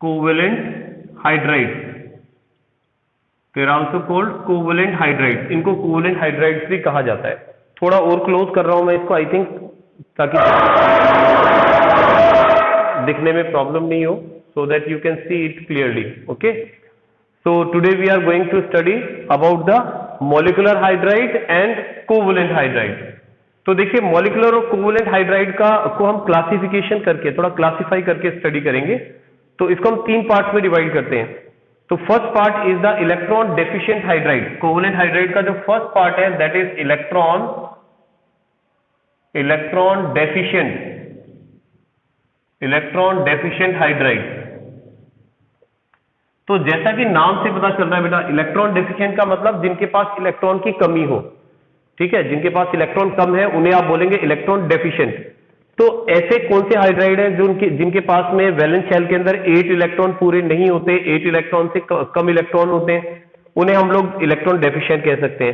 Covalent hydrides, they are also called covalent hydrides. इनको covalent hydrides भी कहा जाता है। थोड़ा और क्लोज कर रहा हूं मैं इसको, आई थिंक, ताकि दिखने में प्रॉब्लम नहीं हो, so that you can see it clearly. Okay, so today we are going to study about the molecular hydride and covalent hydride. तो देखिए मॉलिक्यूलर और कोवेलेंट हाइड्राइड को हम क्लासिफिकेशन करके, थोड़ा क्लासिफाई करके स्टडी करेंगे। तो इसको हम 3 पार्ट्स में डिवाइड करते हैं। तो first part is the electron deficient hydride. Covalent hydride का जो फर्स्ट पार्ट है that is electron deficient hydride. तो जैसा कि नाम से पता चल रहा है बेटा, इलेक्ट्रॉन डेफिशिएंट का मतलब जिनके पास इलेक्ट्रॉन की कमी हो, ठीक है, जिनके पास इलेक्ट्रॉन कम है उन्हें आप बोलेंगे इलेक्ट्रॉन डेफिशिएंट। तो ऐसे कौन से हाइड्राइड हैं जो जिनके पास में वैलेंस शेल के अंदर 8 इलेक्ट्रॉन पूरे नहीं होते, 8 इलेक्ट्रॉन से कम इलेक्ट्रॉन होते हैं, उन्हें हम लोग इलेक्ट्रॉन डेफिशिएंट कह सकते हैं।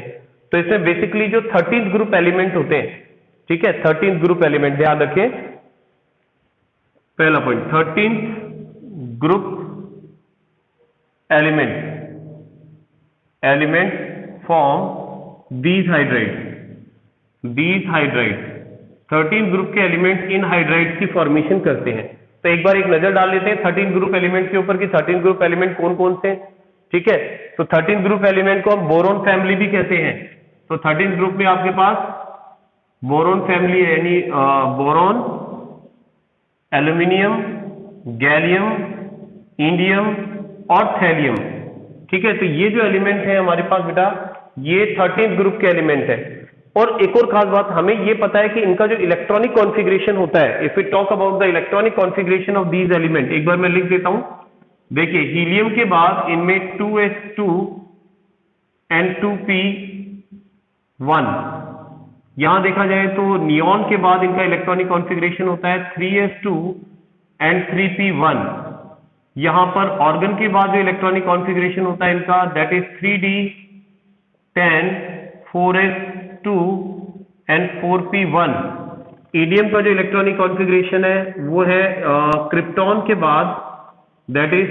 तो इसमें बेसिकली जो 13th ग्रुप एलिमेंट होते हैं, ठीक है, 13th ग्रुप एलिमेंट, ध्यान रखें पहला point, 13th group element form these hydrides 13 group के एलिमेंट इन हाइड्राइड्स की फॉर्मेशन करते हैं। तो एक बार एक नजर डाल लेते हैं 13 ग्रुप एलिमेंट के ऊपर कि 13 ग्रुप एलिमेंट कौन कौन से, ठीक है। तो 13 ग्रुप एलिमेंट को हम बोरोन फैमिली भी कहते हैं। तो 13 ग्रुप में आपके पास बोरोन फैमिली है, यानी बोरोन, एल्यूमिनियम, गैलियम, इंडियम और थैलियम, ठीक है। तो ये जो एलिमेंट है हमारे पास बेटा, ये 13th ग्रुप के एलिमेंट है। और एक और खास बात, हमें ये पता है कि इनका जो इलेक्ट्रॉनिक कॉन्फ़िगरेशन होता है, if we talk about the electronic configuration of these element, एक बार मैं लिख देता हूं। देखिए हीलियम के बाद इनमें 2s2 and 2p1, यहां देखा जाए तो नियॉन के बाद इनका इलेक्ट्रॉनिक कॉन्फ़िगरेशन होता है 3s2 and 3p1। यहां पर ऑर्गन के बाद जो इलेक्ट्रॉनिक कॉन्फ़िगरेशन होता है इनका that is 3d10 4s2 and 4p1। Idiom का जो इलेक्ट्रॉनिक कॉन्फ़िगरेशन है वो है क्रिप्टॉन के बाद that is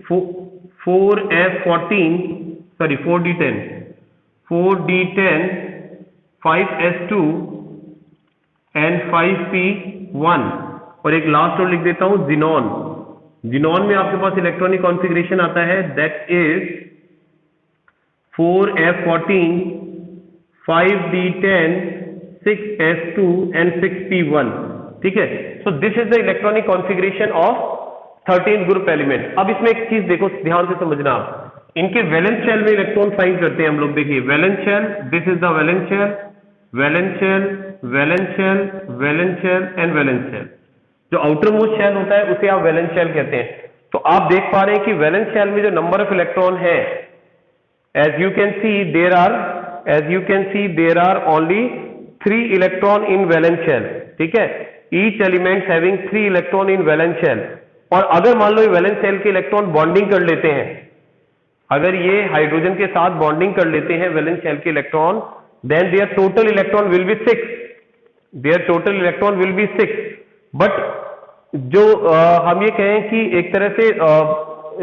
4d10 5s2 and 5p1। और एक लास्ट और लिख देता हूं जिनॉन में आपके पास इलेक्ट्रॉनिक कॉन्फ़िगरेशन आता है that is 4f14 5d10 6s2 and 6p1, ठीक है। So this is the electronic configuration of 13th group element. अब इसमें एक चीज देखो, ध्यान से समझना आप, इनके वैलेंस शेल में इलेक्ट्रॉन फाइंड करते हैं हम लोग। देखिए valence shell, this is the valence shell, valence shell, valence shell, valence shell and valence shell. जो आउटर मोस्ट शेल होता है उसे आप वैलेंस शेल कहते हैं। तो आप देख पा रहे हैं कि वैलेंस शेल में जो नंबर ऑफ इलेक्ट्रॉन है, as you can see there are only 3 electron in valence shell, ठीक है। each element having 3 electron in valence shell। और अगर मान लो ये वैलेंस शेल के इलेक्ट्रॉन बॉन्डिंग कर लेते हैं, अगर ये हाइड्रोजन के साथ बॉन्डिंग कर लेते हैं वैलेंस शेल के electron, then their total electron will be 6। But जो हम ये कहें कि एक तरह से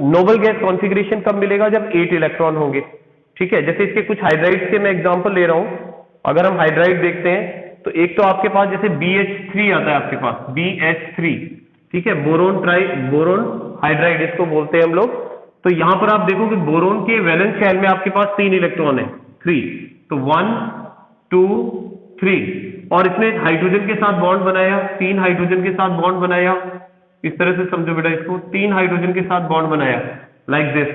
नोबल गैस कॉन्फ़िगरेशन कब मिलेगा, जब 8 इलेक्ट्रॉन होंगे, ठीक है। जैसे इसके कुछ हाइड्राइड्स के मैं एग्जांपल ले रहा हूं। अगर हम हाइड्राइड देखते हैं तो एक तो आपके पास जैसे BH3 आता है, आपके पास BH3, ठीक है, बोरोन हाइड्राइड इसको बोलते हैं हम लोग। तो यहां पर आप देखो कि बोरोन के वैलेंस शेल में आपके पास 3 इलेक्ट्रॉन है, 3, तो 1 2 3, और इसने हाइड्रोजन के साथ बॉन्ड बनाया, 3 हाइड्रोजन के साथ बॉन्ड बनाया, इस तरह से समझो बेटा इसको, 3 हाइड्रोजन के साथ बॉन्ड बनाया लाइक दिस,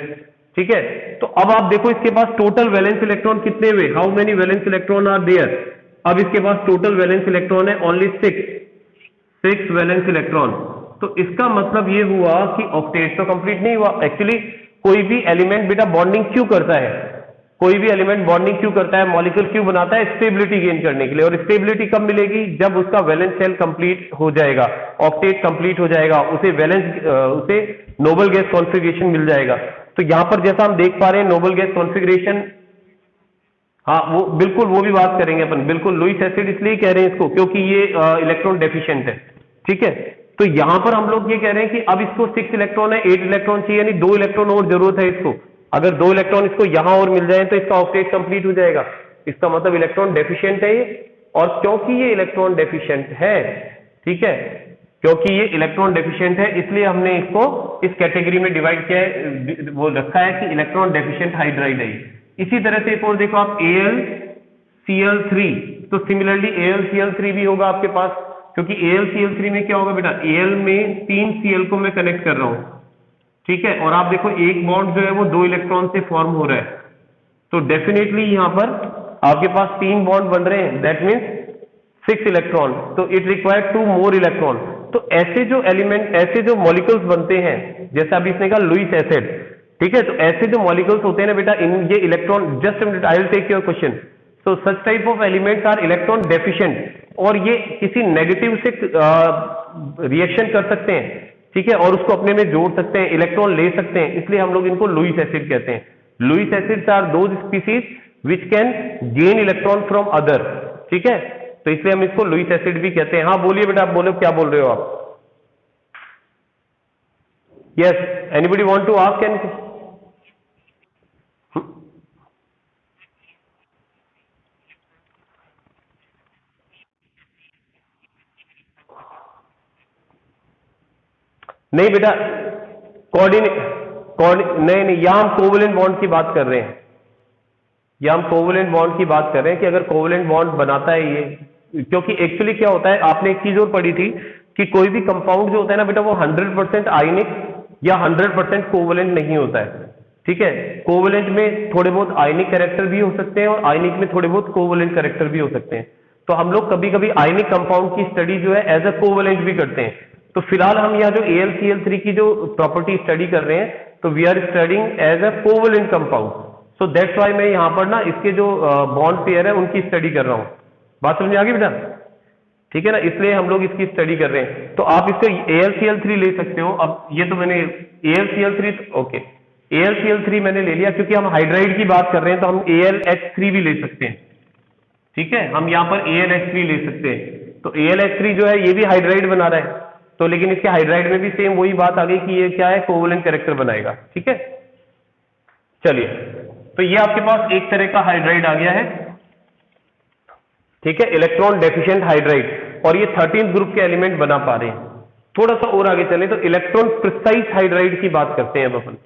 ठीक है। तो अब आप देखो इसके पास टोटल वैलेंस इलेक्ट्रॉन कितने हुए, how many valence electron are there. अब इसके पास टोटल वैलेंस इलेक्ट्रॉन है ओनली 6 वैलेंस इलेक्ट्रॉन। तो इसका मतलब ये हुआ कि ऑक्टेट तो कंप्लीट नहीं हुआ। एक्चुअली कोई भी एलिमेंट बेटा बॉन्डिंग क्यों करता है, कोई भी एलिमेंट बॉन्डिंग क्यों करता है, मॉलिक्यूल क्यों बनाता है, स्टेबिलिटी गेन करने के लिए। और स्टेबिलिटी कब मिलेगी, जब उसका वैलेंस शेल कंप्लीट हो जाएगा, ऑक्टेट कंप्लीट हो जाएगा, उसे नोबल गैस कॉन्फ़िगरेशन मिल जाएगा। तो यहां पर जैसा हम देख पा रहे हैं नोबल गैस कॉन्फ़िगरेशन, हाँ वो बिल्कुल वो भी बात करेंगे अपन, बिल्कुल लुईस एसिड इसलिए कह रहे हैं इसको क्योंकि ये इलेक्ट्रॉन डेफिशिएंट है, ठीक है। तो यहां पर हम लोग ये कह रहे हैं कि अब इसको 6 इलेक्ट्रॉन है, 8 इलेक्ट्रॉन चाहिए, यानी 2 इलेक्ट्रॉन और जरूरत है इसको। अगर 2 इलेक्ट्रॉन इसको यहां और मिल जाए तो इसका ऑक्टेट कंप्लीट हो जाएगा। इसका मतलब इलेक्ट्रॉन डेफिशिएंट है ये। और क्योंकि ये इलेक्ट्रॉन डेफिशिएंट है, ठीक है, क्योंकि ये इलेक्ट्रॉन डेफिशिएंट है, इसलिए हमने इसको इस कैटेगरी में डिवाइड किया है, वो रखा है कि इलेक्ट्रॉन डेफिशिएंट हाइड्राइड है। इसी तरह से एक और देखो आप AlCl3, तो सिमिलरली AlCl3 भी होगा आपके पास, क्योंकि AlCl3 में क्या होगा बेटा, Al में 3 Cl को मैं कनेक्ट कर रहा हूं, ठीक है, और आप देखो एक बॉन्ड जो है वो 2 इलेक्ट्रॉन से फॉर्म हो रहा है, तो डेफिनेटली यहां पर आपके पास 3 बॉन्ड बन रहे हैं, दैट मीन्स 6 इलेक्ट्रॉन, तो इट रिक्वायर 2 मोर इलेक्ट्रॉन। तो ऐसे जो एलिमेंट, ऐसे जो मॉलिक्यूल्स बनते हैं, जैसे अभी इसने कहा लुईस एसिड, ठीक है, तो ऐसे जो मॉलिक्यूल्स होते हैं ना बेटा, इन ये electron, just a minute I will take your question, so such type of elements are electron deficient, और ये किसी नेगेटिव से रिएक्शन कर सकते हैं, ठीक है, और उसको अपने में जोड़ सकते हैं, इलेक्ट्रॉन ले सकते हैं, इसलिए हम लोग इनको लुईस एसिड कहते हैं। Lewis acids are those species which can gain electron from other, ठीक है, तो इसलिए हम इसको लुईस एसिड भी कहते हैं। हाँ बोलिए बेटा, आप बोलो, क्या बोल रहे हो आप? Yes, anybody want to ask anything? नहीं बेटा, नहीं नहीं, यहां हम कोवलेंट बॉन्ड की बात कर रहे हैं, या हम कोवलेंट बॉन्ड की बात कर रहे हैं कि अगर कोवलेंट बॉन्ड बनाता है ये, क्योंकि एक्चुअली क्या होता है, आपने एक चीज और पढ़ी थी कि कोई भी कंपाउंड जो होता है ना बेटा, वो 100% आयनिक या 100% कोवलेंट नहीं होता है, ठीक है, कोवलेंट में थोड़े बहुत आयनिक कैरेक्टर भी हो सकते हैं और आयनिक में थोड़े बहुत कोवलेंट कैरेक्टर भी हो सकते हैं। तो हम लोग कभी कभी आयनिक कंपाउंड की स्टडी जो है एज अ कोवलेंट भी करते हैं। तो फिलहाल हम यहाँ जो AlCl3 की जो प्रॉपर्टी स्टडी कर रहे हैं, तो we are studing as a covalent compound, so that's why मैं यहां पर ना इसके जो बॉन्ड पेयर है उनकी स्टडी कर रहा हूं। बात समझ आ गई बेटा? ठीक है ना, इसलिए हम लोग इसकी स्टडी कर रहे हैं। तो आप इसको AlCl3 ले सकते हो। अब ये तो मैंने AlCl3, ओके, AlCl3 मैंने ले लिया, क्योंकि हम हाइड्राइड की बात कर रहे हैं तो हम AlH3 भी ले सकते हैं, ठीक है, हम यहाँ पर AlH3 ले सकते हैं। तो AlH3 जो है ये भी हाइड्राइड बना रहा है, तो लेकिन इसके हाइड्राइड में भी सेम वही बात आ गई कि ये क्या है, कोवलेंट कैरेक्टर बनाएगा, ठीक है। चलिए, तो ये आपके पास एक तरह का हाइड्राइड आ गया है, ठीक है, इलेक्ट्रॉन डेफिशिएंट हाइड्राइड, और ये 13th ग्रुप के एलिमेंट बना पा रहे हैं। थोड़ा सा और आगे चले तो इलेक्ट्रॉन प्रिसाइज हाइड्राइड की बात करते हैं अब अपन,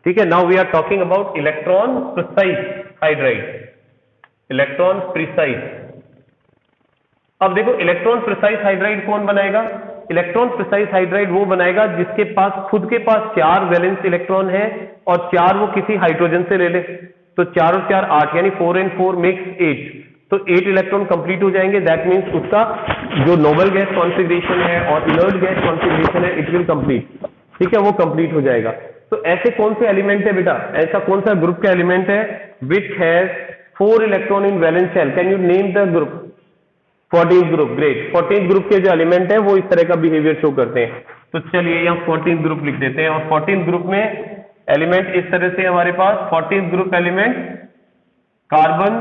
ठीक है। Now we are talking about electron precise hydride, electron precise. अब देखो, इलेक्ट्रॉन प्रिसाइज हाइड्राइड कौन बनाएगा? इलेक्ट्रॉन प्रिसाइज हाइड्राइड वो बनाएगा जिसके पास खुद के पास 4 वैलेंस इलेक्ट्रॉन है और 4 वो किसी हाइड्रोजन से ले ले, तो 4 और 4 8, यानी 4 and 4 मेक्स 8, तो 8 इलेक्ट्रॉन कंप्लीट हो जाएंगे। दैट मीन्स उसका जो नोबल गैस कॉन्फ़िगरेशन है और इनर्ट गैस कॉन्फ़िगरेशन है, इट विल कंप्लीट, ठीक है, वो कंप्लीट हो जाएगा। तो ऐसे कौन से एलिमेंट है बेटा, ऐसा कौन सा ग्रुप का एलिमेंट है which has 4 electron in valence shell? Can you name the group? 14th group, great. 14th group के जो एलिमेंट है वो इस तरह का बिहेवियर शो करते हैं। तो चलिए यहाँ 14th ग्रुप लिख देते हैं, और 14th ग्रुप में एलिमेंट इस तरह से हमारे पास 14th group element carbon,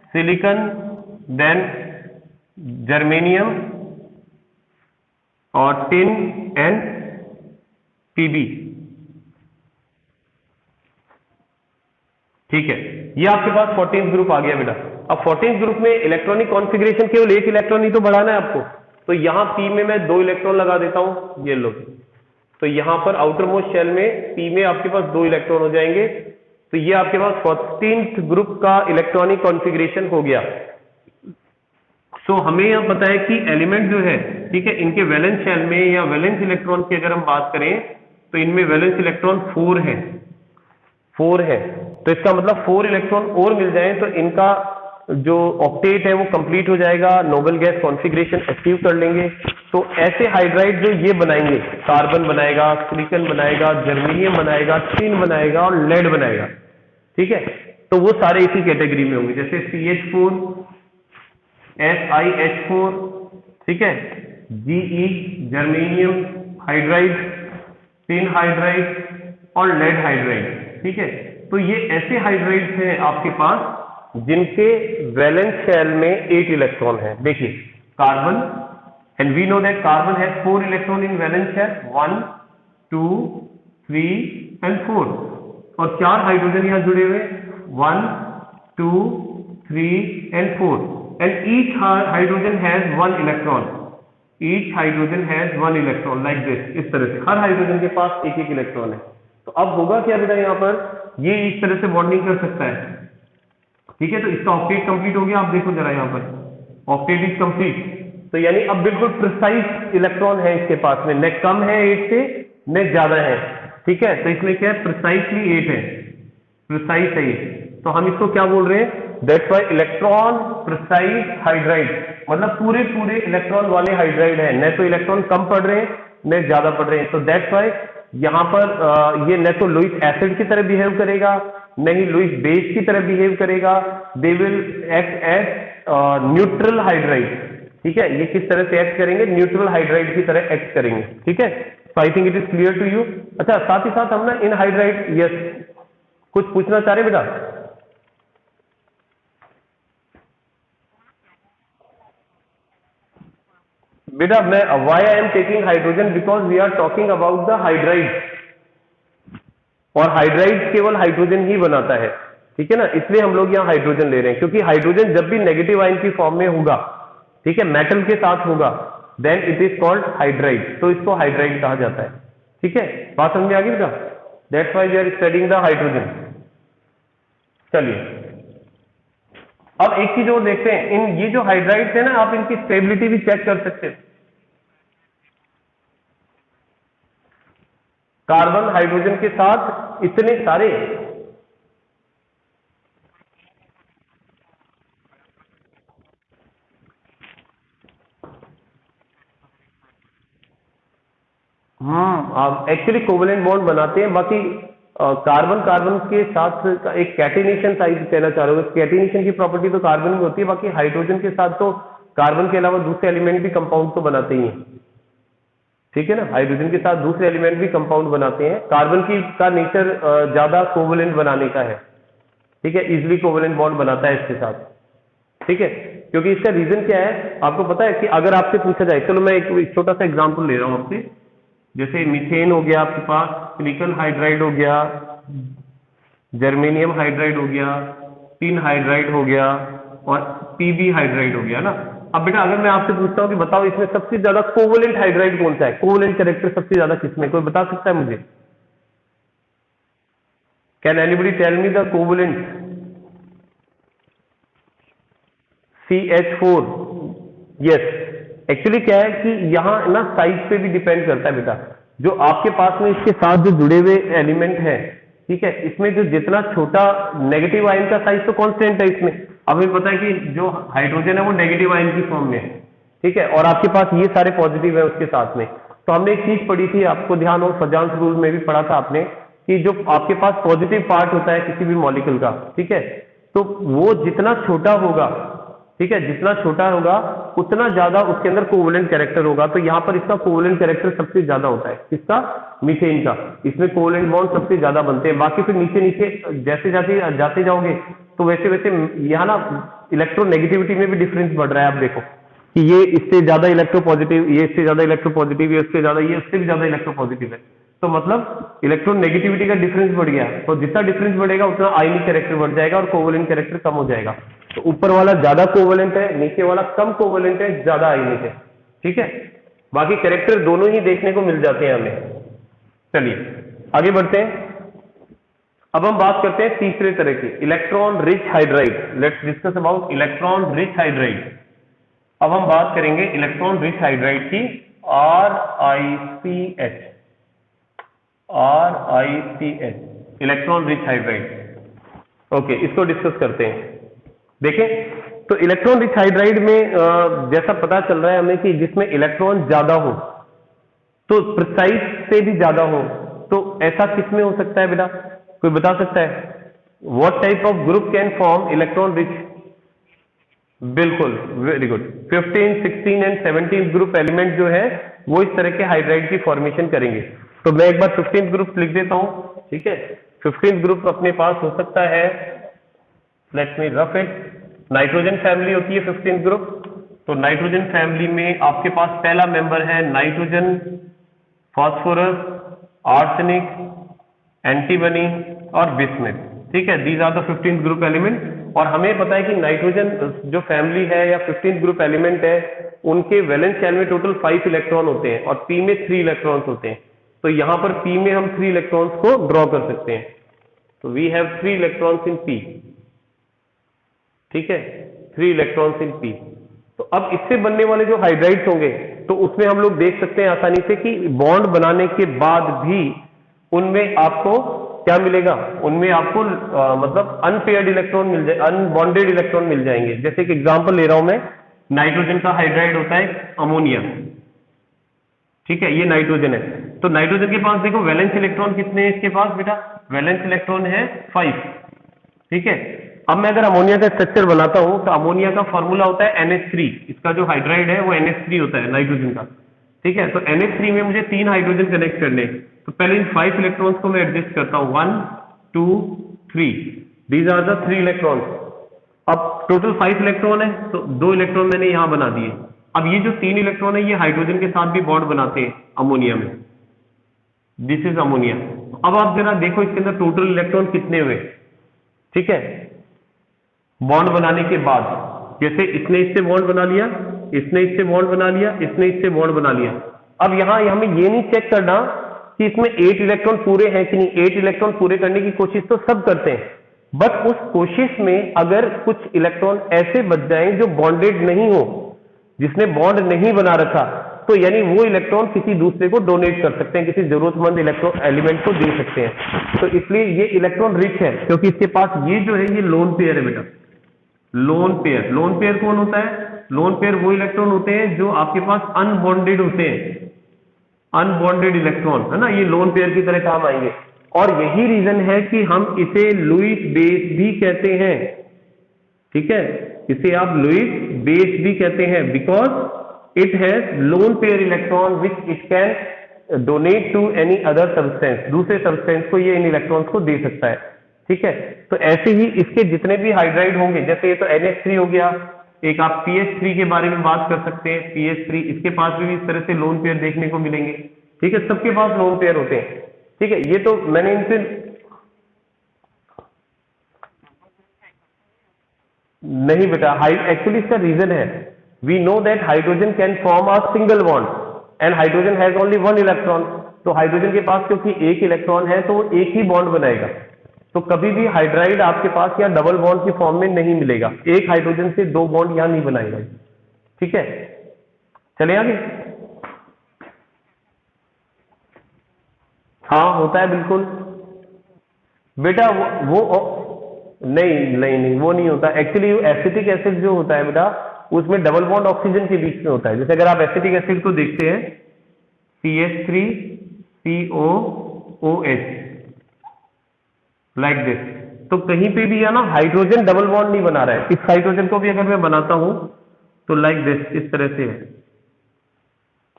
silicon, then germanium और टिन एंड पीबी, ठीक है, ये आपके पास 14th ग्रुप आ गया बेटा। अब 14th ग्रुप में इलेक्ट्रॉनिक कॉन्फ़िगरेशन केवल एक इलेक्ट्रॉन ही तो बढ़ाना है आपको, तो यहां P में मैं 2 इलेक्ट्रॉन लगा देता हूं, ये लो, तो यहां पर आउटर मोस्ट शेल में P में आपके पास 2 इलेक्ट्रॉन हो जाएंगे। तो ये आपके पास 14th ग्रुप का इलेक्ट्रॉनिक कॉन्फ़िगरेशन हो गया। सो हमें यह पता है कि एलिमेंट जो है, ठीक है, इनके वैलेंस शेल में या वैलेंस इलेक्ट्रॉन की अगर हम बात करें तो इनमें वैलेंस इलेक्ट्रॉन 4 है, 4 है, तो इसका मतलब 4 इलेक्ट्रॉन और मिल जाए तो इनका जो ऑक्टेट है वो कंप्लीट हो जाएगा, नोबल गैस कॉन्फ़िगरेशन अचीव कर लेंगे। तो ऐसे हाइड्राइड जो ये बनाएंगे, कार्बन बनाएगा, सिलिकॉन बनाएगा, जर्मेनियम बनाएगा, टिन बनाएगा और लेड बनाएगा, ठीक है, तो वो सारे इसी कैटेगरी में होंगे, जैसे CH4, SiH4, ठीक है, Ge germanium hydride, tin hydride और लेड हाइड्राइड, ठीक है। तो ये ऐसे हाइड्राइड्स हैं आपके पास जिनके वैलेंस शेल में 8 इलेक्ट्रॉन है। देखिए, carbon, and we know that carbon has 4 electron in valence shell, 1 2 3 and 4, और 4 हाइड्रोजन यहाँ जुड़े हुए, 1 2 3 and 4, and each hydrogen has 1 electron, each hydrogen has 1 electron like this, इस तरह से हर हाइड्रोजन के पास एक एक इलेक्ट्रॉन है। तो अब होगा क्या बेटा, यहाँ पर ये इस तरह से बॉन्डिंग कर सकता है, ठीक है। तो इसका ऑक्टेट कंप्लीट हो गया, आप देखो जरा यहाँ पर ऑक्टेट इज कंप्लीट। तो यानी अब बिल्कुल प्रिसाइज इलेक्ट्रॉन है इसके पास में, न कम है 8 से न ज्यादा है, ठीक है। तो इसमें क्या है, प्रिसाइजली 8 है, प्रिसाइज है ये। तो हम इसको क्या बोल रहे हैं, that's why electron precise hydride, मतलब पूरे पूरे इलेक्ट्रॉन वाले हाइड्राइड है, न तो इलेक्ट्रॉन कम पड़ रहे हैं न ज्यादा पड़ रहे हैं। तो दैट्स व्हाई यहाँ पर ये न तो लुईस एसिड की तरह बिहेव करेगा, न ही लुईस बेस की तरह बिहेव करेगा, they will act as neutral hydride, ठीक है। ये किस तरह से एक्ट करेंगे, न्यूट्रल हाइड्राइड की तरह एक्ट करेंगे, ठीक है। So I think it is clear to you. अच्छा, साथ ही साथ हम ना इन हाइड्राइड, यस कुछ पूछना चाह रहे बेटा? बेटा मैं why I am taking hydrogen, because we are talking about the hydride, और हाइड्राइड केवल हाइड्रोजन ही बनाता है, ठीक है ना, इसलिए हम लोग यहाँ हाइड्रोजन ले रहे हैं, क्योंकि हाइड्रोजन जब भी नेगेटिव आयन की फॉर्म में होगा, ठीक है, मेटल के साथ होगा, then it is called hydride, तो इसको हाइड्राइड कहा जाता है, ठीक है। बात समझ में आ गई बेटा? That's why we are studying the hydrogen. चलिए अब एक चीज और देखते हैं, इन ये जो हाइड्राइड्स है ना, आप इनकी स्टेबिलिटी भी चेक कर सकते हैं। कार्बन हाइड्रोजन के साथ इतने सारे, एक्चुअली कोवेलेंट बॉन्ड बनाते हैं। बाकी कार्बन कार्बन के साथ एक कैटिनेशन साइड कहना चाह रहे हो, कैटिनेशन की प्रॉपर्टी तो कार्बन में होती है, बाकी हाइड्रोजन के साथ तो कार्बन के अलावा दूसरे एलिमेंट भी कंपाउंड तो बनाते ही हैं, ठीक है ना। हाइड्रोजन के साथ दूसरे एलिमेंट भी कंपाउंड बनाते हैं। कार्बन की का नेचर ज्यादा कोवेलेंट बनाने का है, ठीक है, इजिली कोवेलेंट बॉन्ड बनाता है इसके साथ, ठीक है। क्योंकि इसका रीजन क्या है आपको पता है, कि अगर आपसे पूछा जाए, चलो मैं एक छोटा सा एग्जांपल ले रहा हूं आपसे, जैसे मीथेन हो गया आपके पास, सिलिकॉन हाइड्राइड हो गया, जर्मेनियम हाइड्राइड हो गया, टिन हाइड्राइड हो गया, और पीबी हाइड्राइड हो गया ना। अब बेटा अगर मैं आपसे पूछता हूं कि बताओ इसमें सबसे ज्यादा कोवेलेंट हाइड्राइड कौन सा है, कोवेलेंट कैरेक्टर सबसे ज्यादा किसमें, कोई बता सकता है मुझे? Can anybody tell me the covalent? CH4, yes. Actually क्या है कि यहाँ ना साइज पे भी डिपेंड करता है बेटा, जो आपके पास में इसके साथ जो जुड़े हुए एलिमेंट है, ठीक है, इसमें जो जितना छोटा नेगेटिव आयन का साइज तो कांस्टेंट है इसमें। अब हमें पता है कि जो हाइड्रोजन है वो नेगेटिव आयन की फॉर्म में है, ठीक है, और आपके पास ये सारे पॉजिटिव है उसके साथ में। तो हमने एक चीज पढ़ी थी, आपको ध्यान हो, फजांस रूल में भी पढ़ा था आपने, कि जो आपके पास पॉजिटिव पार्ट होता है किसी भी मॉलिक्यूल का, ठीक है, तो वो जितना छोटा होगा, ठीक है, जितना छोटा होगा उतना ज्यादा उसके अंदर कोवेलेंट कैरेक्टर होगा। तो यहाँ पर इसका कोवेलेंट कैरेक्टर सबसे ज्यादा होता है, किसका? मीथेन का। इसमें कोवेलेंट बॉन्ड सबसे ज्यादा बनते हैं। बाकी फिर नीचे नीचे जैसे जाते जाओगे तो वैसे वैसे यहाँ ना इलेक्ट्रोनेगेटिविटी में भी डिफरेंस बढ़ रहा है। आप देखो कि ये इससे ज्यादा इलेक्ट्रोपॉजिटिव, ये इससे ज्यादा इलेक्ट्रोपॉजिटिव, ये इससे ज्यादा, ये उससे भी ज्यादा इलेक्ट्रोपॉजिटिव है। तो मतलब इलेक्ट्रोनेगेटिविटी का डिफरेंस बढ़ गया, तो जितना डिफरेंस बढ़ेगा उतना आयनिक कैरेक्टर बढ़ जाएगा और कोवेलेंट कैरेक्टर कम हो जाएगा। तो ऊपर वाला ज्यादा कोवेलेंट है, नीचे वाला कम कोवेलेंट है, ज्यादा आयनिक है, ठीक है। बाकी कैरेक्टर दोनों ही देखने को मिल जाते हैं हमें। चलिए आगे बढ़ते हैं। अब हम बात करते हैं तीसरे तरह की, electron rich hydride. Let's discuss about electron rich hydride. अब हम बात करेंगे इलेक्ट्रॉन रिच हाइड्राइड की, RICH, electron rich hydride. Okay, इसको डिस्कस करते हैं। देखें तो इलेक्ट्रॉन रिच हाइड्राइड में जैसा पता चल रहा है हमें कि जिसमें इलेक्ट्रॉन ज्यादा हो, तो प्रिसाइज से भी ज्यादा हो, तो ऐसा किसमें हो सकता है बेटा, कोई बता सकता है? What type of group can form electron rich? बिल्कुल, very good. 15, 16 and 17 group element जो है वो इस तरह के हाइड्राइड की फॉर्मेशन करेंगे। तो मैं एक बार 15 ग्रुप लिख देता हूं, ठीक है। 15 ग्रुप अपने पास हो सकता है, let me rough it. Nitrogen family होती है 15 ग्रुप, तो नाइट्रोजन फैमिली में आपके पास पहला मेंबर है नाइट्रोजन, फास्फोरस, आर्सेनिक, एंटीमनी और बिस्मथ। ठीक है, these are the 15th group element. और हमें पता है कि नाइट्रोजन जो फैमिली है या 15th ग्रुप एलिमेंट है, उनके वैलेंस शेल में टोटल 5 इलेक्ट्रॉन होते हैं और पी में 3 इलेक्ट्रॉन्स होते हैं। तो यहां पर पी में हम 3 इलेक्ट्रॉन्स को ड्रॉ कर सकते हैं। तो we have 3 electrons in P. ठीक है, 3 इलेक्ट्रॉन्स इन पी। तो अब इससे बनने वाले जो हाइड्राइड्स होंगे, तो उसमें हम लोग देख सकते हैं आसानी से कि बॉन्ड बनाने के बाद भी उनमें आपको क्या मिलेगा, उनमें आपको मतलब अनपेयर्ड इलेक्ट्रॉन मिल जाए, अनबॉन्डेड इलेक्ट्रॉन मिल जाएंगे। जैसे एक एग्जांपल ले रहा हूं मैं, नाइट्रोजन का हाइड्राइड होता है अमोनिया। ठीक है, ये नाइट्रोजन है। तो नाइट्रोजन के पास देखो वैलेंस इलेक्ट्रॉन कितने हैं इसके पास बेटा, वैलेंस इलेक्ट्रॉन है 5। ठीक है, अब मैं अगर अमोनिया का स्ट्रक्चर बनाता हूं तो अमोनिया का फॉर्मूला होता है NH3। इसका जो हाइड्राइड है वो NH3 होता है नाइट्रोजन का। ठीक है, तो NH3 में मुझे 3 हाइड्रोजन कनेक्ट करने, तो पहले इन 5 इलेक्ट्रॉन्स को मैं एडजस्ट करता हूं, 1 2 3, दीज आर द 3 इलेक्ट्रॉन्स। अब टोटल 5 इलेक्ट्रॉन है, तो 2 इलेक्ट्रॉन मैंने यहां बना दिए। अब ये जो 3 इलेक्ट्रॉन है ये हाइड्रोजन के साथ भी बॉन्ड बनाते हैं अमोनिया में। This is ammonia. अब आप जरा देखो इसके अंदर टोटल इलेक्ट्रॉन कितने हुए। ठीक है, बॉन्ड बनाने के बाद जैसे इसने इससे बॉन्ड बना लिया, इसने इससे बॉन्ड बना लिया, इसने इससे बॉन्ड बना लिया। अब यहां हमें ये नहीं चेक करना कि इसमें 8 इलेक्ट्रॉन पूरे हैं कि नहीं। 8 इलेक्ट्रॉन पूरे करने की कोशिश तो सब करते हैं, बट उस कोशिश में अगर कुछ इलेक्ट्रॉन ऐसे बच जाएं जो बॉन्डेड नहीं हो, जिसने बॉन्ड नहीं बना रखा, तो यानी वो इलेक्ट्रॉन किसी दूसरे को डोनेट कर सकते हैं, किसी जरूरतमंद इलेक्ट्रॉन एलिमेंट को दे सकते हैं। तो इसलिए ये इलेक्ट्रॉन रिच है, क्योंकि इसके पास ये जो है ये लोन पेयर है बेटा। लोन पेयर, लोन पेयर कौन होता है? लोन पेयर वो इलेक्ट्रॉन होते हैं जो आपके पास अनबॉन्डेड होते हैं, अनबॉन्डेड इलेक्ट्रॉन, है ना, ये लोन पेयर की तरह काम आएंगे। और यही रीजन है कि हम इसे लुईस बेस भी कहते हैं। ठीक है, इसे आप लुईस बेस भी कहते हैं, because it has lone pair electron which it can donate to any other substance. दूसरे सब्सटेंस को ये इन इलेक्ट्रॉन्स को दे सकता है। ठीक है, तो ऐसे ही इसके जितने भी हाइड्राइड होंगे, जैसे ये तो NH3 हो गया, एक आप PH3 के बारे में बात कर सकते हैं, PH3, इसके पास भी इस तरह से लोन पेयर देखने को मिलेंगे। ठीक है, सबके पास लोन पेयर होते हैं। ठीक है, ये तो मैंने इनसे नहीं बेटा, एक्चुअली इसका रीजन है, we know that hydrogen can form a single bond and hydrogen has only 1 electron. तो हाइड्रोजन के पास क्योंकि एक इलेक्ट्रॉन है तो वो एक ही बॉन्ड बनाएगा। तो कभी भी हाइड्राइड आपके पास या डबल बॉन्ड की फॉर्म में नहीं मिलेगा, एक हाइड्रोजन से 2 बॉन्ड यहां नहीं बनाएगा। ठीक है, चले आगे। हाँ होता है बिल्कुल बेटा, वो नहीं नहीं नहीं, वो नहीं होता एक्चुअली। एसिटिक एसिड जो होता है बेटा, उसमें डबल बॉन्ड ऑक्सीजन के बीच में होता है। जैसे अगर आप एसिटिक एसिड को देखते हैं, CH3COOH लाइक दिस, तो कहीं पे भी है ना हाइड्रोजन डबल बॉन्ड नहीं बना रहा है। इस हाइड्रोजन को भी अगर मैं बनाता हूं तो लाइक दिस, इस तरह से है।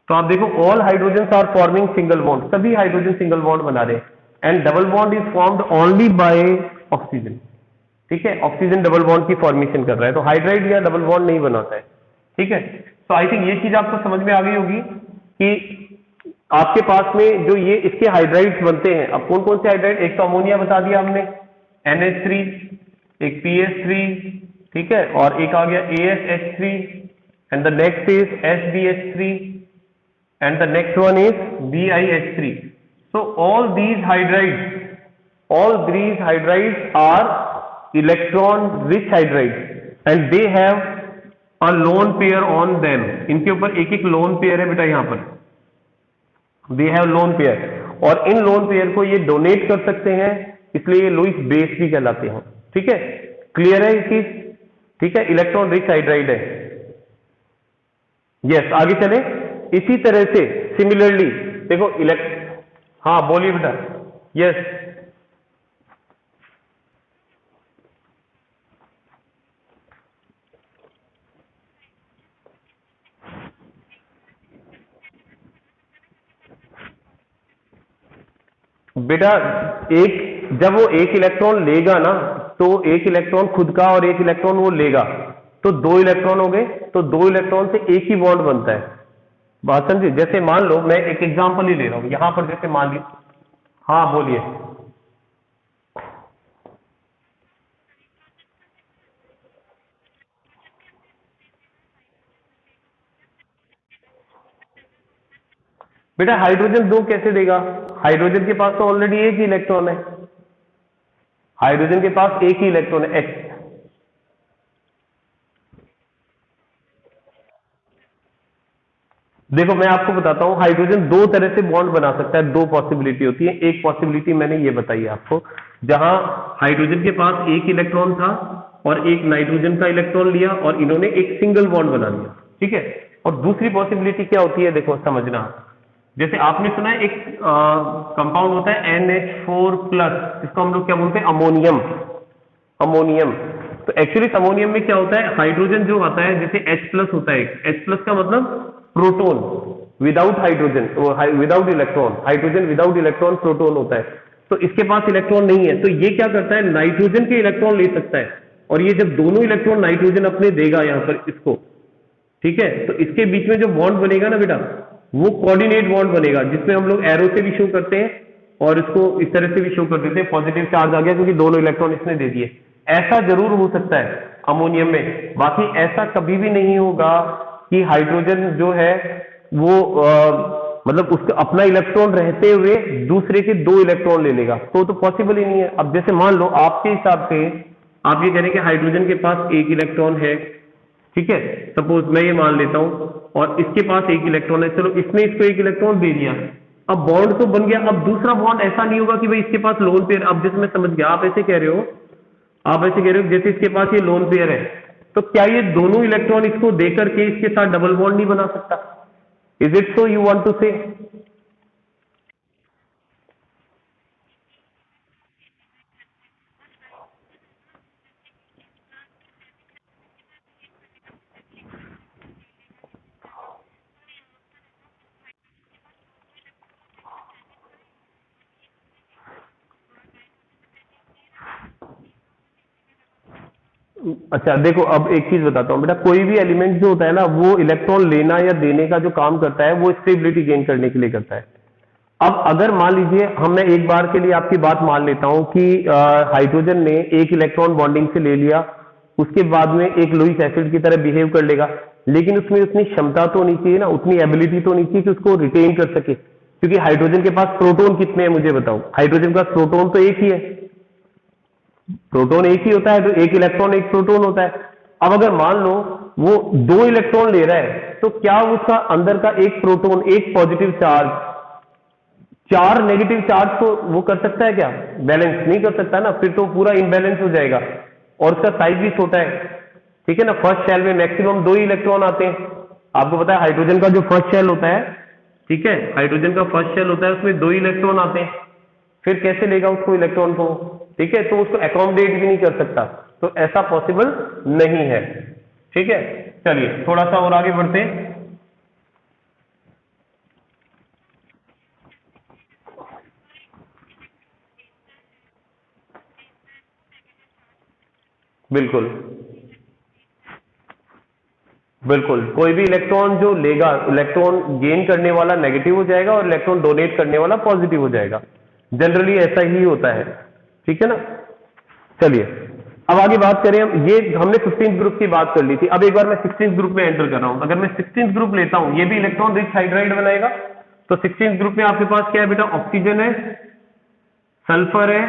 तो आप देखो all hydrogen are forming single bond, सभी हाइड्रोजन सिंगल बॉन्ड बना रहे हैं and double bond is formed only by oxygen. ठीक है, ऑक्सीजन डबल बॉन्ड की फॉर्मेशन कर रहा है, तो हाइड्राइड या डबल बॉन्ड नहीं बनाता है। ठीक है, तो आई थिंक ये चीज आपको समझ में आ गई होगी कि आपके पास में जो ये इसके हाइड्राइड्स बनते हैं। अब कौन कौन से हाइड्राइड, एक तो अमोनिया बता दिया हमने, NH3, एक PH3, ठीक है, और एक आ गया ASH3 and the next is SBH3 and the next one is BiH3। So all these hydrides are electron rich hydrides and they have a lone pair on them. इनके ऊपर एक एक लोन पेयर है बेटा, यहां पर दे हैव लोन पेयर, और इन lone pair को ये डोनेट कर सकते हैं, इसलिए ये लुईस बेस भी कहलाते हैं। ठीक है, क्लियर है ये चीज? ठीक है, इलेक्ट्रॉन रिच हाइड्राइड है। यस, आगे चले। इसी तरह से सिमिलरली देखो हाँ बोलिए बेटा। यस, बेटा जब वो एक इलेक्ट्रॉन लेगा ना, तो एक इलेक्ट्रॉन खुद का और एक इलेक्ट्रॉन वो लेगा। तो 2 इलेक्ट्रॉन हो गए, तो 2 इलेक्ट्रॉन से एक ही बॉन्ड बनता है। बात समझे? जैसे मान लो मैं एक एग्जांपल ही ले रहा हूं, यहां पर जैसे मान ली, हाँ बोलिए। बेटा हाइड्रोजन 2 कैसे देगा? हाइड्रोजन के पास तो ऑलरेडी एक ही इलेक्ट्रॉन है, हाइड्रोजन के पास एक ही इलेक्ट्रॉन है, H। देखो मैं आपको बताता हूं, हाइड्रोजन दो तरह से बॉन्ड बना सकता है, दो पॉसिबिलिटी होती है। एक पॉसिबिलिटी मैंने ये बताई आपको, जहां हाइड्रोजन के पास एक इलेक्ट्रॉन था और एक नाइट्रोजन का इलेक्ट्रॉन लिया और इन्होंने एक सिंगल बॉन्ड बना लिया, ठीक है। और दूसरी पॉसिबिलिटी क्या होती है, देखो समझना, जैसे आपने सुना है एक कंपाउंड होता है NH4+, इसको हम लोग क्या बोलते हैं, अमोनियम। अमोनियम, तो एक्चुअली अमोनियम में क्या होता है, हाइड्रोजन जो आता है, जैसे H+ होता है, H+ का मतलब proton without hydrogen, without electron, hydrogen without electron proton होता है। तो इसके पास इलेक्ट्रॉन नहीं है, तो ये क्या करता है, नाइट्रोजन के इलेक्ट्रॉन ले सकता है, और ये जब दोनों इलेक्ट्रॉन नाइट्रोजन अपने देगा यहां पर इसको, ठीक है, तो इसके बीच में जो बॉन्ड बनेगा ना बेटा, वो कोऑर्डिनेट बॉन्ड बनेगा, जिसमें हम लोग एरो से भी शो करते हैं और इसको इस तरह से भी शो कर देते हैं, पॉजिटिव चार्ज आ गया क्योंकि दोनों इलेक्ट्रॉन इसने दे दिए। ऐसा जरूर हो सकता है अमोनियम में, बाकी ऐसा कभी भी नहीं होगा कि हाइड्रोजन जो है वो मतलब उसका अपना इलेक्ट्रॉन रहते हुए दूसरे के 2 इलेक्ट्रॉन ले लेगा, तो पॉसिबल ही नहीं है। अब जैसे मान लो आपके हिसाब से आप ये कह रहे हैं कि हाइड्रोजन के पास एक इलेक्ट्रॉन है, ठीक है, सपोज मैं ये मान लेता हूं, और इसके पास एक इलेक्ट्रॉन है, चलो इसने इसको एक इलेक्ट्रॉन दे दिया, अब बॉन्ड तो बन गया। अब दूसरा बॉन्ड ऐसा नहीं होगा कि भाई इसके पास लोन पेयर, अब जैसे मैं समझ गया, आप ऐसे कह रहे हो, आप ऐसे कह रहे हो जैसे इसके पास ये लोन पेयर है, तो क्या ये दोनों इलेक्ट्रॉन इसको देकर के इसके साथ डबल बॉन्ड नहीं बना सकता? Is it so you want to say? अच्छा देखो, अब एक चीज बताता हूं बेटा, कोई भी एलिमेंट जो होता है ना, वो इलेक्ट्रॉन लेना या देने का जो काम करता है वो स्टेबिलिटी गेन करने के लिए करता है। अब अगर मान लीजिए मैं एक बार के लिए आपकी बात मान लेता हूं कि हाइड्रोजन ने एक इलेक्ट्रॉन बॉन्डिंग से ले लिया, उसके बाद में एक लुईस एसिड की तरह बिहेव कर लेगा, लेकिन उसमें उतनी क्षमता तो नहीं चाहिए ना, उतनी एबिलिटी तो नहीं चाहिए कि उसको रिटेन कर सके, क्योंकि हाइड्रोजन के पास प्रोटॉन कितने हैं मुझे बताओ, हाइड्रोजन का प्रोटॉन तो एक ही है, प्रोटॉन एक ही होता है, तो एक इलेक्ट्रॉन एक प्रोटॉन होता है। अब अगर मान लो वो 2 इलेक्ट्रॉन ले रहा है, तो क्या उसका अंदर का एक प्रोटॉन, एक पॉजिटिव चार्ज 4 नेगेटिव चार्ज को वो कर सकता है क्या? बैलेंस नहीं कर सकता ना, फिर तो पूरा इनबैलेंस हो जाएगा, और उसका साइज भी छोटा है, ठीक है ना। फर्स्ट शेल में मैक्सिमम 2 ही इलेक्ट्रॉन आते हैं, आपको पता है हाइड्रोजन का जो फर्स्ट शेल होता है, ठीक है, हाइड्रोजन का फर्स्ट शेल होता है, उसमें 2 ही इलेक्ट्रॉन आते हैं, फिर कैसे लेगा उसको इलेक्ट्रॉन को, ठीक है, तो उसको एकोमोडेट भी नहीं कर सकता, तो ऐसा पॉसिबल नहीं है, ठीक है। चलिए थोड़ा सा और आगे बढ़ते हैं। बिल्कुल बिल्कुल, कोई भी इलेक्ट्रॉन जो लेगा, इलेक्ट्रॉन गेन करने वाला नेगेटिव हो जाएगा और इलेक्ट्रॉन डोनेट करने वाला पॉजिटिव हो जाएगा, जनरली ऐसा ही होता है, ठीक है ना। चलिए अब आगे बात करें हम, ये हमने 15th ग्रुप की बात कर ली थी, अब एक बार मैं 16th ग्रुप में एंटर कर रहा हूं। अगर मैं 16th ग्रुप लेता हूं, ये भी इलेक्ट्रॉन रिच हाइड्राइड बनाएगा, तो 16th ग्रुप में आपके पास क्या है बेटा, ऑक्सीजन है, सल्फर है,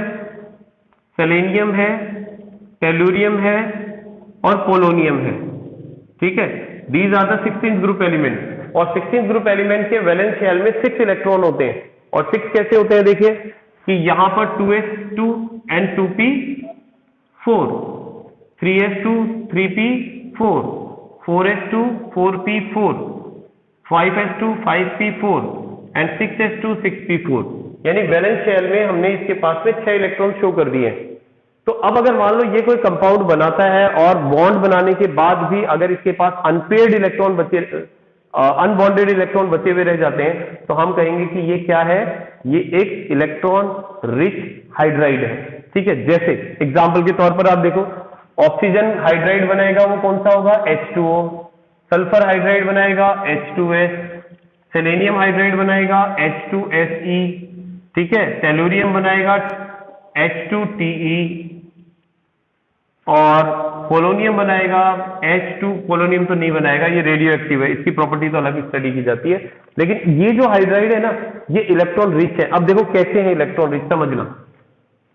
सेलेनियम है, टेलुरियम है और पोलोनियम है, ठीक है। These are the 16th group element, और 16th ग्रुप एलिमेंट के वैलेंस शेल में 6 इलेक्ट्रॉन होते हैं, और 6 कैसे होते हैं, देखिए कि यहां पर 2s2 and 2p4, 3s2 3p4, 4s2 4p4, 5s2 5p4 and 6s2 6p4, यानी वैलेंस शेल में हमने इसके पास में 6 इलेक्ट्रॉन शो कर दिए हैं। तो अब अगर मान लो ये कोई कंपाउंड बनाता है और बॉन्ड बनाने के बाद भी अगर इसके पास अनपेयर्ड इलेक्ट्रॉन बचे, अनबॉन्डेड इलेक्ट्रॉन बचे हुए रह जाते हैं, तो हम कहेंगे कि ये क्या है, ये एक इलेक्ट्रॉन रिच हाइड्राइड है, ठीक है। जैसे एग्जांपल के तौर पर आप देखो, ऑक्सीजन हाइड्राइड बनाएगा वो कौन सा होगा, H2O। सल्फर हाइड्राइड बनाएगा H2S। सेलेनियम हाइड्राइड बनाएगा H2Se। ठीक है, टेलुरियम बनाएगा H2Te और पोलोनियम बनाएगा H2। पोलोनियम तो नहीं बनाएगा, ये रेडियो एक्टिव है, इसकी प्रॉपर्टी तो अलग स्टडी की जाती है। लेकिन ये जो हाइड्राइड है ना, ये इलेक्ट्रॉन रिच है। अब देखो कैसे है इलेक्ट्रॉन रिच, समझना।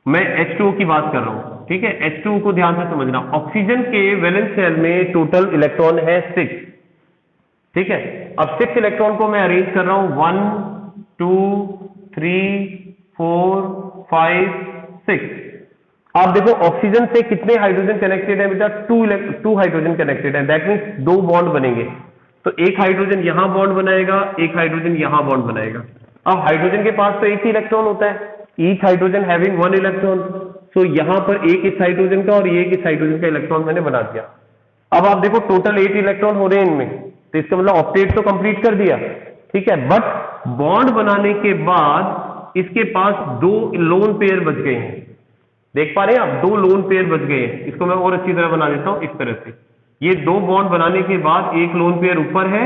मैं H2O की बात कर रहा हूं, ठीक है, H2O को ध्यान से समझना। ऑक्सीजन के वैलेंस शेल में टोटल इलेक्ट्रॉन है 6, ठीक है। अब 6 इलेक्ट्रॉन को मैं अरेंज कर रहा हूं 1 2 3 4 5 6। आप देखो ऑक्सीजन से कितने हाइड्रोजन कनेक्टेड है बेटा, 2 हाइड्रोजन कनेक्टेड है। दैट मीन्स 2 बॉन्ड बनेंगे। तो एक हाइड्रोजन यहां बॉन्ड बनाएगा, एक हाइड्रोजन यहां बॉन्ड बनाएगा। अब हाइड्रोजन के पास तो एक ही इलेक्ट्रॉन होता है, ईच हाइड्रोजन हैविंग 1 इलेक्ट्रॉन। तो यहां पर एक इस हाइड्रोजन का और एक इस हाइड्रोजन का इलेक्ट्रॉन मैंने बना दिया। अब आप देखो टोटल 8 इलेक्ट्रॉन हो रहे हैं इनमें, तो इसका मतलब ऑक्टेट तो कंप्लीट कर दिया, ठीक है। बट बॉन्ड बनाने के बाद इसके पास 2 लोन पेयर बच गए हैं। देख पा रहे हैं आप, 2 लोन पेयर बच गए हैं। इसको मैं और अच्छी तरह बना देता हूं इस तरह से। ये 2 बॉन्ड बनाने के बाद एक लोन पेयर ऊपर है,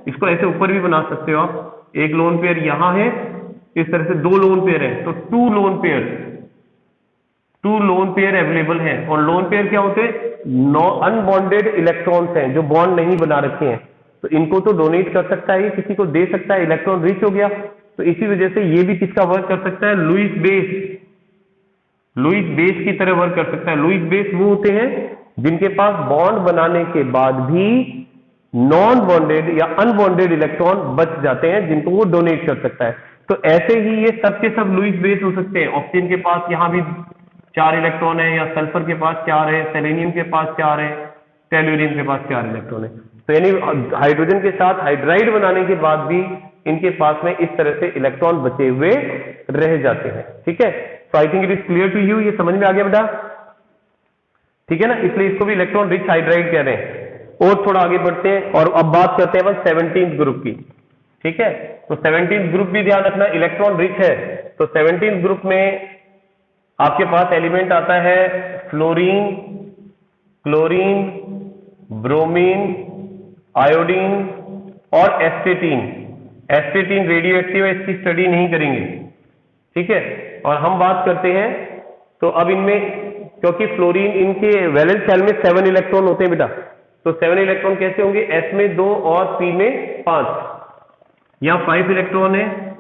इसको ऐसे ऊपर भी बना सकते हो आप। एक लोन पेयर यहां है, इस तरह से 2 लोन पेयर है, तो 2 लोन पेयर अवेलेबल हैं। और लोन पेयर क्या होते हैं, अनबॉन्डेड इलेक्ट्रॉन्स हैं जो बॉन्ड नहीं बना रखे हैं। तो इनको तो डोनेट कर सकता है, किसी को दे सकता है, इलेक्ट्रॉन रिच हो गया। तो इसी वजह से ये भी किसका वर्क कर सकता है, लुईस बेस की तरह वर्क कर सकता है। लुईस बेस वो होते हैं जिनके पास बॉन्ड बनाने के बाद भी नॉन बॉन्डेड या अनबॉन्डेड इलेक्ट्रॉन बच जाते हैं, जिनको वो डोनेट कर सकता है। तो ऐसे ही ये सब के सब लुईस बेस हो सकते हैं। ऑक्सीजन के पास यहां भी 4 इलेक्ट्रॉन है, या सल्फर के पास 4 है, सेलेनियम के पास 4 है, टेलुरियम के पास 4 इलेक्ट्रॉन है। तो यानी हाइड्रोजन के साथ हाइड्राइड बनाने के बाद भी इनके पास में इस तरह से इलेक्ट्रॉन बचे हुए रह जाते हैं, ठीक है। तो I think it is clear to you, ये समझ में आ गया बेटा, ठीक है ना। इसलिए इसको भी इलेक्ट्रॉन रिच हाइड्राइड कह रहे हैं। और थोड़ा आगे बढ़ते हैं और अब बात करते हैं 17th ग्रुप की, ठीक है। तो 17th ग्रुप भी ध्यान रखना, इलेक्ट्रॉन रिच है। तो 17th ग्रुप में आपके पास एलिमेंट आता है फ्लोरीन, क्लोरीन, ब्रोमीन, आयोडीन और एस्टेटीन। एस्टेटीन रेडियो एक्टिव है, इसकी स्टडी नहीं करेंगे, ठीक है। और हम बात करते हैं, तो अब इनमें क्योंकि फ्लोरीन इनके वैलेंस शेल में 7 इलेक्ट्रॉन होते हैं बेटा, तो 7 इलेक्ट्रॉन कैसे होंगे, एस में 2 और पी में 5। यहां 5 इलेक्ट्रॉन है,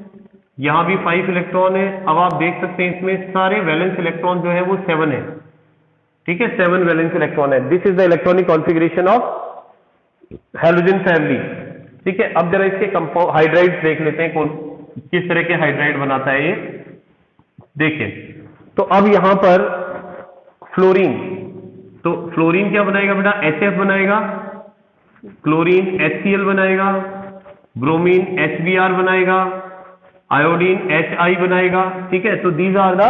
यहां भी 5 इलेक्ट्रॉन है। अब आप देख सकते हैं इसमें सारे वैलेंस इलेक्ट्रॉन जो है वो 7 है, ठीक है, 7 वैलेंस इलेक्ट्रॉन है। This is the electronic configuration of halogen family, ठीक है। अब जरा इसके कंपाउंड हाइड्राइड्स देख लेते हैं, कौन किस तरह के हाइड्राइड बनाता है ये, देखिए। तो अब यहां पर फ्लोरीन, तो फ्लोरीन क्या बनाएगा बेटा, HF बनाएगा, क्लोरीन HCl बनाएगा, ब्रोमीन HBr बनाएगा, आयोडीन HI बनाएगा, ठीक है। तो these are the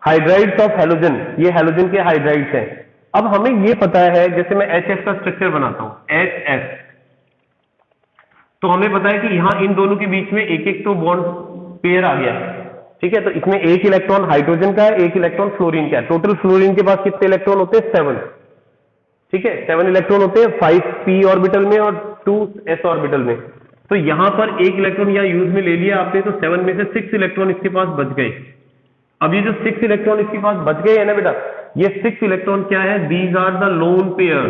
hydrides of halogen, ये हैलोजन के हाइड्राइड्स हैं। अब हमें ये पता है, जैसे मैं HF का स्ट्रक्चर बनाता हूं HF, तो हमें पता है कि यहां इन दोनों के बीच में एक एक तो बॉन्ड पेयर आ गया, ठीक है। तो इसमें एक इलेक्ट्रॉन हाइड्रोजन का है, एक इलेक्ट्रॉन फ्लोरीन का है। टोटल फ्लोरीन के पास कितने इलेक्ट्रॉन होते हैं, 7, ठीक है। 7 इलेक्ट्रॉन होते हैं, 5 p ऑर्बिटल में और 2 s ऑर्बिटल में। तो यहां पर एक इलेक्ट्रॉन यहां यूज में ले लिया आपने, तो 7 में से 6 इलेक्ट्रॉन इसके पास बच गए। अब ये जो 6 इलेक्ट्रॉन इसके पास बच गए है ना बेटा, ये 6 इलेक्ट्रॉन क्या है, these are the lone pair.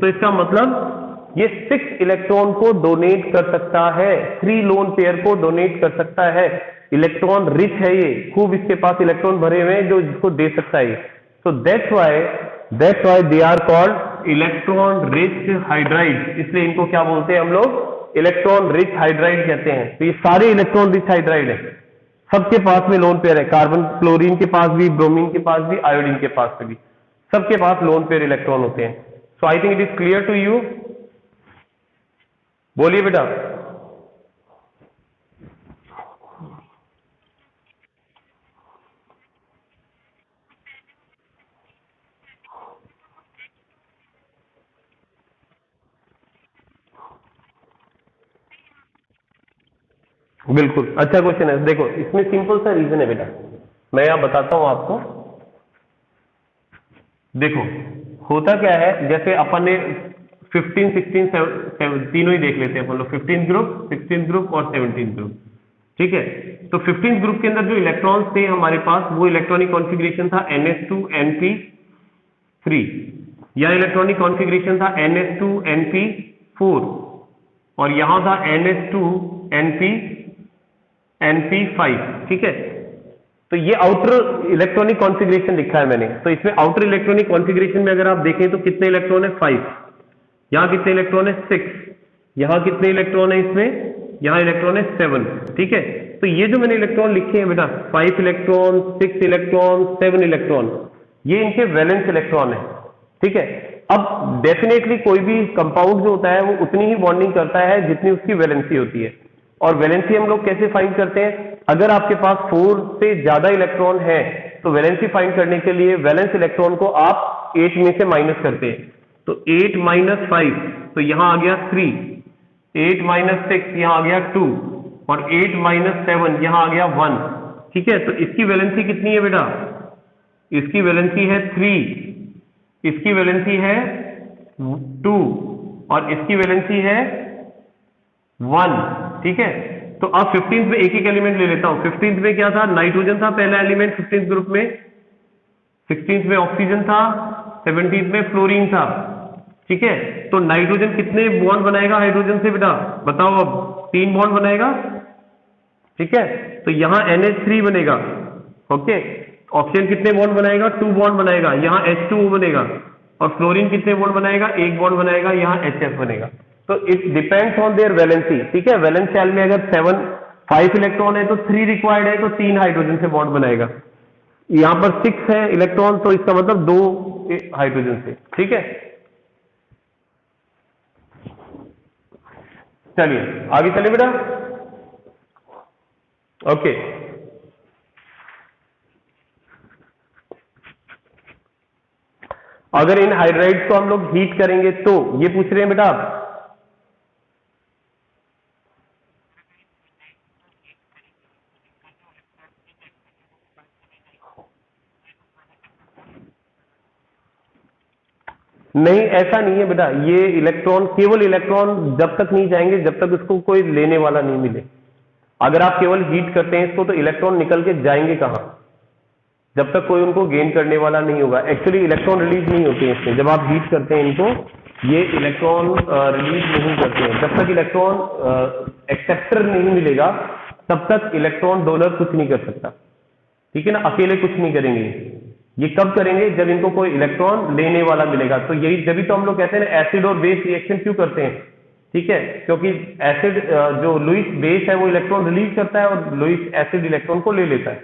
तो इसका मतलब ये 6 इलेक्ट्रॉन को डोनेट कर सकता है, 3 लोन पेयर को डोनेट कर सकता है। इलेक्ट्रॉन रिच है ये, खूब इसके पास इलेक्ट्रॉन भरे हुए हैं जो इसको दे सकता है। तो that's why they are called electron rich hydride. इसलिए इनको क्या बोलते हैं हम लोग, इलेक्ट्रॉन रिच हाइड्राइड कहते हैं। तो ये सारे इलेक्ट्रॉन रिच हाइड्राइड है, सबके पास में लोन पेयर है। कार्बन क्लोरीन के पास भी, ब्रोमीन के पास भी, आयोडीन के पास भी, सबके पास लोन पेयर इलेक्ट्रॉन होते हैं। So I think it is clear to you, बोलिए बेटा। बिल्कुल अच्छा क्वेश्चन है। देखो इसमें सिंपल सा रीजन है बेटा, मैं यहां बताता हूं आपको। देखो होता क्या है, जैसे अपन ने 15 16 तीनों ही देख लेते हैं अपन लोग, 15 ग्रुप 16 ग्रुप और 17 ग्रुप। ठीक है, तो 15 ग्रुप के अंदर जो इलेक्ट्रॉन्स थे हमारे पास, वो इलेक्ट्रॉनिक कॉन्फ़िगरेशन था NS2 NP3, या इलेक्ट्रॉनिक कॉन्फ़िगरेशन था NS2 NP4, और यहां था NS2 NP5। ठीक है, तो ये आउटर इलेक्ट्रॉनिक कॉन्फ़िगरेशन लिखा है मैंने। तो इसमें आउटर इलेक्ट्रॉनिक कॉन्फ़िगरेशन में अगर आप देखें तो कितने इलेक्ट्रॉन है 5, यहाँ कितने इलेक्ट्रॉन है 6, यहाँ कितने इलेक्ट्रॉन है इसमें, यहाँ इलेक्ट्रॉन है 7। ठीक है, तो ये जो मैंने इलेक्ट्रॉन लिखे हैं बेटा, 5 इलेक्ट्रॉन, 6 इलेक्ट्रॉन, 7 इलेक्ट्रॉन, ये इनके वैलेंस इलेक्ट्रॉन है। ठीक है, अब डेफिनेटली कोई भी कंपाउंड जो होता है वो उतनी ही बॉन्डिंग करता है जितनी उसकी वैलेंसी होती है। और वैलेंसी हम लोग कैसे फाइंड करते हैं, अगर आपके पास 4 से ज्यादा इलेक्ट्रॉन है तो वैलेंसी फाइंड करने के लिए वैलेंस इलेक्ट्रॉन को आप 8 में से माइनस करते हैं। तो 8 - 5, तो यहां आ गया 3, 8 - 6 यहां आ गया 2, और 8 - 7 यहां आ गया 1। ठीक है, तो इसकी वैलेंसी कितनी है बेटा, इसकी वैलेंसी है 3, इसकी वैलेंसी है 2, और इसकी वैलेंसी है 1। ठीक है, तो अब 15th में एक एक एलिमेंट ले लेता हूं। 15th में क्या था, नाइट्रोजन था पहला एलिमेंट 15th ग्रुप में, 16th में ऑक्सीजन था, 17th में फ्लोरीन था। ठीक है, तो नाइट्रोजन कितने बॉन्ड बनाएगा हाइड्रोजन से बेटा, बताओ अब, 3 बॉन्ड बनाएगा। ठीक है, तो यहां NH3 बनेगा। ओके, ऑक्सीजन कितने बॉन्ड बनाएगा, 2 बॉन्ड बनाएगा, यहां H2O बनेगा। और फ्लोरीन कितने बॉन्ड बनाएगा, 1 बॉन्ड बनाएगा, यहां HF बनेगा। तो it depends on their valency. ठीक है, वैलेंस शेल में अगर 5 इलेक्ट्रॉन है तो 3 रिक्वायर्ड है, तो 3 हाइड्रोजन से बॉन्ड बनाएगा। यहां पर 6 है इलेक्ट्रॉन, तो इसका मतलब 2 हाइड्रोजन से। ठीक है, चलिए आगे चले बेटा। ओके, अगर इन हाइड्राइड्स को हम लोग हीट करेंगे तो, ये पूछ रहे हैं बेटा आप, नहीं ऐसा नहीं है बेटा, ये इलेक्ट्रॉन, केवल इलेक्ट्रॉन जब तक नहीं जाएंगे जब तक उसको कोई लेने वाला नहीं मिले। अगर आप केवल हीट करते हैं इसको तो इलेक्ट्रॉन निकल के जाएंगे कहां, जब तक कोई उनको गेन करने वाला नहीं होगा। एक्चुअली इलेक्ट्रॉन रिलीज नहीं होते हैं इसमें, जब आप हीट करते हैं इनको, ये इलेक्ट्रॉन रिलीज नहीं करते हैं। जब तक इलेक्ट्रॉन एक्सेप्टर नहीं मिलेगा तब तक इलेक्ट्रॉन डोनर कुछ नहीं कर सकता। ठीक है ना, अकेले कुछ नहीं करेंगे। ये कब करेंगे, जब इनको कोई इलेक्ट्रॉन लेने वाला मिलेगा। तो यही, जब तो हम लोग कहते हैं ना एसिड और बेस रिएक्शन क्यों करते हैं। ठीक है, क्योंकि एसिड जो लुईस बेस है वो इलेक्ट्रॉन रिलीज करता है और लुईस एसिड इलेक्ट्रॉन को ले लेता है,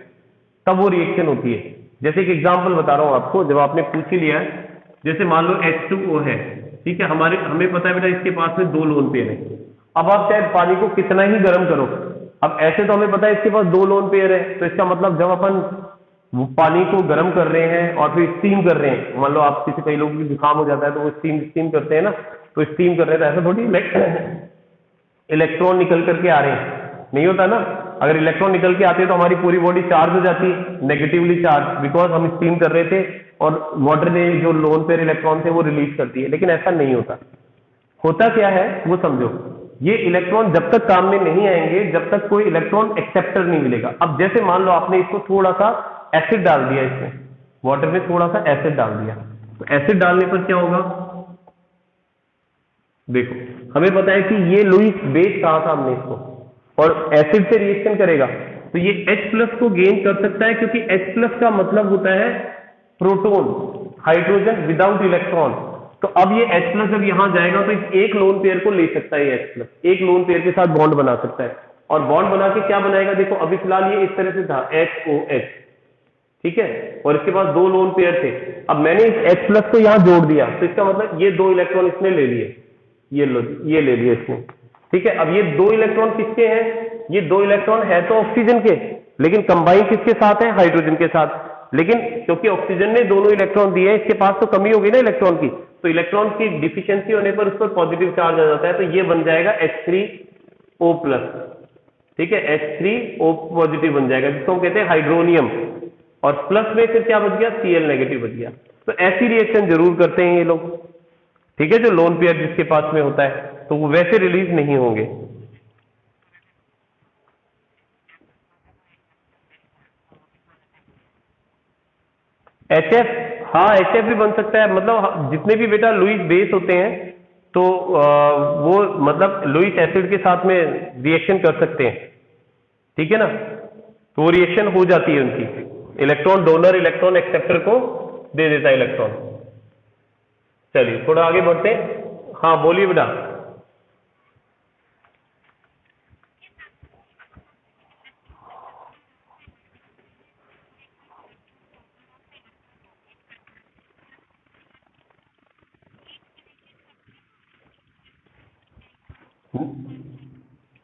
तब वो रिएक्शन होती है। जैसे एक एग्जांपल बता रहा हूं आपको, जब आपने पूछ ही लिया है, जैसे मान लो H2O है। ठीक है, हमें पता है बेटा इसके पास में 2 लोन पेयर है। अब आप चाहे पानी को कितना ही गर्म करो, अब ऐसे तो हमें पता है इसके पास 2 लोन पेयर है, तो इसका मतलब जब अपन वो पानी को गर्म कर रहे हैं और फिर स्टीम कर रहे हैं, मान लो आप किसी, कई लोगों की जुकाम हो जाता है तो वो स्टीम करते हैं ना, तो स्टीम कर रहे हैं, तो ऐसा थोड़ी इलेक्ट्रॉन निकल करके आ रहे हैं, नहीं होता ना। अगर इलेक्ट्रॉन निकल के आते हैं तो हमारी पूरी बॉडी चार्ज हो जाती है, नेगेटिवली चार्ज, बिकॉज हम स्टीम कर रहे थे और वाटर ने जो लोन पेयर इलेक्ट्रॉन थे वो रिलीज करती है। लेकिन ऐसा नहीं होता। होता क्या है वो समझो, ये इलेक्ट्रॉन जब तक काम में नहीं आएंगे जब तक कोई इलेक्ट्रॉन एक्सेप्टर नहीं मिलेगा। अब जैसे मान लो आपने इसको थोड़ा सा एसिड डाल दिया, इसमें वाटर में थोड़ा सा एसिड डाल दिया, तो एसिड डालने पर क्या होगा, देखो हमें पता है कि ये लुईस बेस कहा था हमने इसको, और एसिड से रिएक्शन करेगा तो ये H+ को गेन कर सकता है, क्योंकि H+ का मतलब होता है प्रोटॉन, हाइड्रोजन विदाउट इलेक्ट्रॉन। तो अब ये H+ जब यहां जाएगा तो इस एक लोन पेयर को ले सकता है, H+, एक लोन पेयर के साथ बॉन्ड बना सकता है। और बॉन्ड बना के क्या बनाएगा, देखो अभी फिलहाल ये इस तरह से था HOH। ठीक है, और इसके पास 2 लोन पेयर थे। अब मैंने इस H+ को यहां जोड़ दिया, तो इसका मतलब ये 2 इलेक्ट्रॉन इसने ले लिए, ये ले लिए इसने। ठीक है, अब ये 2 इलेक्ट्रॉन किसके हैं, ये 2 इलेक्ट्रॉन है तो ऑक्सीजन के, लेकिन कंबाइन किसके साथ है, हाइड्रोजन के साथ। लेकिन क्योंकि ऑक्सीजन ने दोनों इलेक्ट्रॉन दिए हैं, इसके पास तो कमी होगी ना इलेक्ट्रॉन की, तो इलेक्ट्रॉन की डिफिशियंसी होने पर उस पर पॉजिटिव चार्ज आ जाता है, तो ये बन जाएगा H3O+। ठीक है, H3O पॉजिटिव बन जाएगा, जिसको हम कहते हैं हाइड्रोनियम। और प्लस में फिर क्या बच गया, Cl नेगेटिव बच गया। तो ऐसी रिएक्शन जरूर करते हैं ये लोग, ठीक है, जो लोन पेयर जिसके पास में होता है, तो वो वैसे रिलीज नहीं होंगे। HF, हाँ HF भी बन सकता है, मतलब जितने भी बेटा लुईस बेस होते हैं तो वो मतलब लुईस एसिड के साथ में रिएक्शन कर सकते हैं, ठीक है ना, तो वो रिएक्शन हो जाती है उनकी, इलेक्ट्रॉन डोनर इलेक्ट्रॉन एक्सेप्टर को दे देता है इलेक्ट्रॉन। चलिए थोड़ा आगे बढ़ते हैं। हाँ बोलिए बेटा।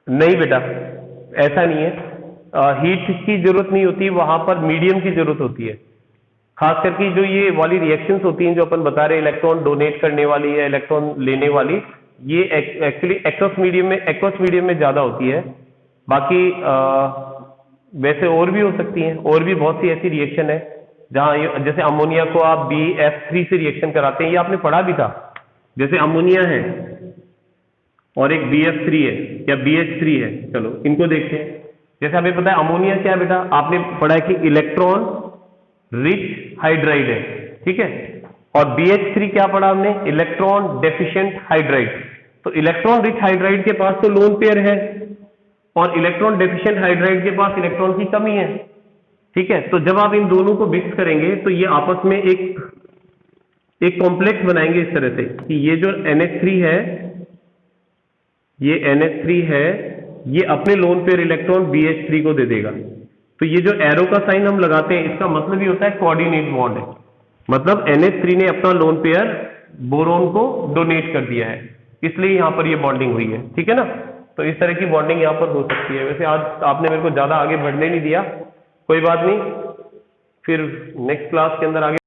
नहीं बेटा, ऐसा नहीं है, हीट की जरूरत नहीं होती, वहां पर मीडियम की जरूरत होती है। खास करके जो ये वाली रिएक्शंस होती हैं जो अपन बता रहे हैं, इलेक्ट्रॉन डोनेट करने वाली या इलेक्ट्रॉन लेने वाली, ये एक्चुअली एक्वस मीडियम में ज्यादा होती है। बाकी वैसे और भी हो सकती हैं, और भी बहुत सी ऐसी रिएक्शन है जहां जैसे अमोनिया को आप BF3 से रिएक्शन कराते हैं, ये आपने पढ़ा भी था। जैसे अमोनिया है और एक BF3 है या BH3 है, चलो इनको देखते हैं। जैसे हमें पता है अमोनिया क्या है बेटा, आपने पढ़ा है कि इलेक्ट्रॉन रिच हाइड्राइड है, ठीक है, और BH3 क्या पढ़ा हमने, इलेक्ट्रॉन डेफिशिएंट हाइड्राइड। तो इलेक्ट्रॉन रिच हाइड्राइड के पास तो लोन पेयर है और इलेक्ट्रॉन डेफिशिएंट हाइड्राइड के पास इलेक्ट्रॉन की कमी है, ठीक है। तो जब आप इन दोनों को मिक्स करेंगे तो ये आपस में एक कॉम्प्लेक्स बनाएंगे इस तरह से कि ये जो NH3 है, ये NH3 है, ये अपने लोन पेयर इलेक्ट्रॉन BH3 को दे देगा। तो ये जो एरो का साइन हम लगाते हैं इसका मतलब ही होता है कोऑर्डिनेट बॉन्ड है, मतलब NH3 ने अपना लोन पेयर बोरोन को डोनेट कर दिया है, इसलिए यहां पर ये बॉन्डिंग हुई है, ठीक है ना। तो इस तरह की बॉन्डिंग यहां पर हो सकती है। वैसे आज आपने मेरे को ज्यादा आगे बढ़ने नहीं दिया, कोई बात नहीं, फिर नेक्स्ट क्लास के अंदर आगे